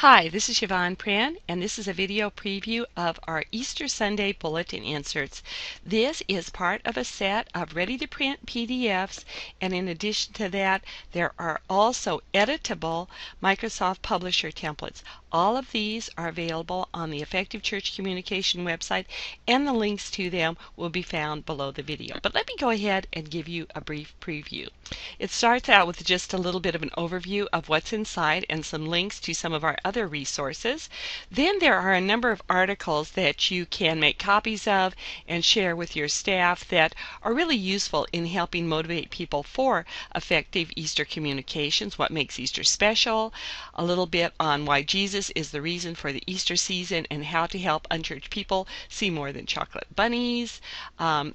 Hi, this is Yvonne Pran, and this is a video preview of our Easter Sunday Bulletin Inserts. This is part of a set of ready-to-print PDFs, and in addition to that, there are also editable Microsoft Publisher templates. All of these are available on the Effective Church Communication website, and the links to them will be found below the video. But let me go ahead and give you a brief preview. It starts out with just a little bit of an overview of what's inside and some links to some of our other resources. Then there are a number of articles that you can make copies of and share with your staff that are really useful in helping motivate people for effective Easter communications, what makes Easter special, a little bit on why Jesus is the reason for the Easter season and how to help unchurched people see more than chocolate bunnies.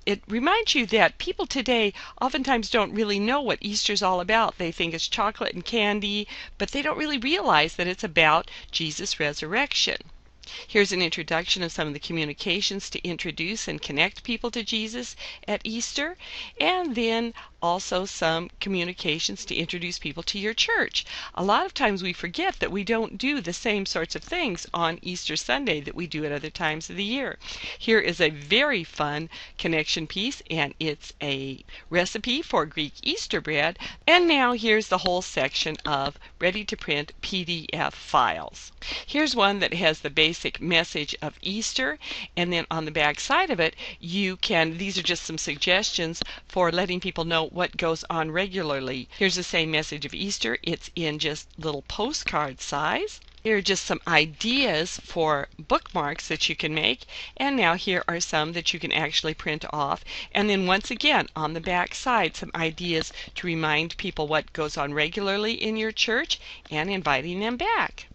It reminds you that people today oftentimes don't really know what Easter's all about. They think it's chocolate and candy, but they don't really realize that it's about Jesus' resurrection. Here's an introduction of some of the communications to introduce and connect people to Jesus at Easter, and then also some communications to introduce people to your church. A lot of times we forget that we don't do the same sorts of things on Easter Sunday that we do at other times of the year. Here is a very fun connection piece, and it's a recipe for Greek Easter bread. And now here's the whole section of ready-to-print PDF files. Here's one that has the basic message of Easter, and then on the back side of it these are just some suggestions for letting people know what goes on regularly. Here's the same message of Easter. It's in just little postcard size. Here are just some ideas for bookmarks that you can make, and now here are some that you can actually print off. And then once again on the back side, some ideas to remind people what goes on regularly in your church and inviting them back.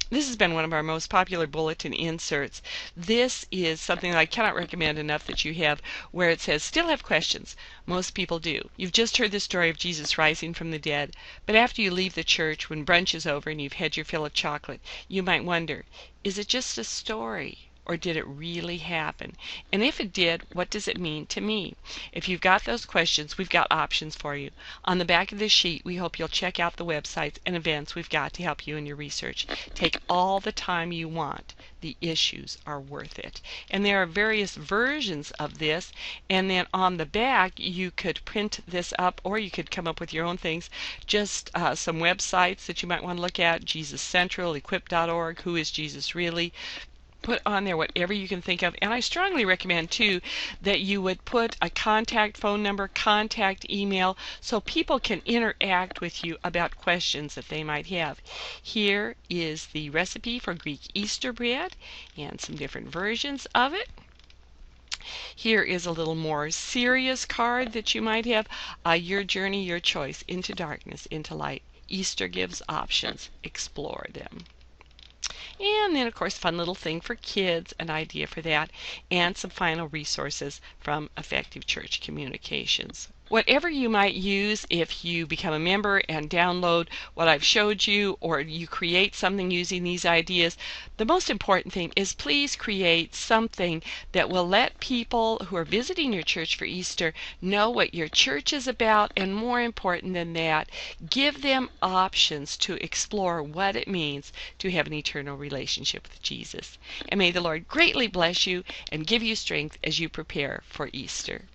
This has been one of our most popular bulletin inserts. This is something that I cannot recommend enough that you have, where it says, still have questions. Most people do. You've just heard the story of Jesus rising from the dead, but after you leave the church, when brunch is over and you've had your fill of chocolate, you might wonder, is it just a story? Or did it really happen? And if it did, what does it mean to me? If you've got those questions, we've got options for you. On the back of this sheet, we hope you'll check out the websites and events we've got to help you in your research. Take all the time you want. The issues are worth it. And there are various versions of this, and then on the back you could print this up, or you could come up with your own things. Just some websites that you might want to look at: Jesus Central, equip.org, Who is Jesus Really? Put on there whatever you can think of, and I strongly recommend too that you would put a contact phone number, contact email, so people can interact with you about questions that they might have. Here is the recipe for Greek Easter bread and some different versions of it. Here is a little more serious card that you might have. Your journey, your choice, into darkness, into light. Easter gives options. Explore them. And then, of course, fun little thing for kids, an idea for that, and some final resources from Effective Church Communications. Whatever you might use, if you become a member and download what I've showed you, or you create something using these ideas, the most important thing is please create something that will let people who are visiting your church for Easter know what your church is about, and more important than that, give them options to explore what it means to have an eternal relationship with Jesus. And may the Lord greatly bless you and give you strength as you prepare for Easter.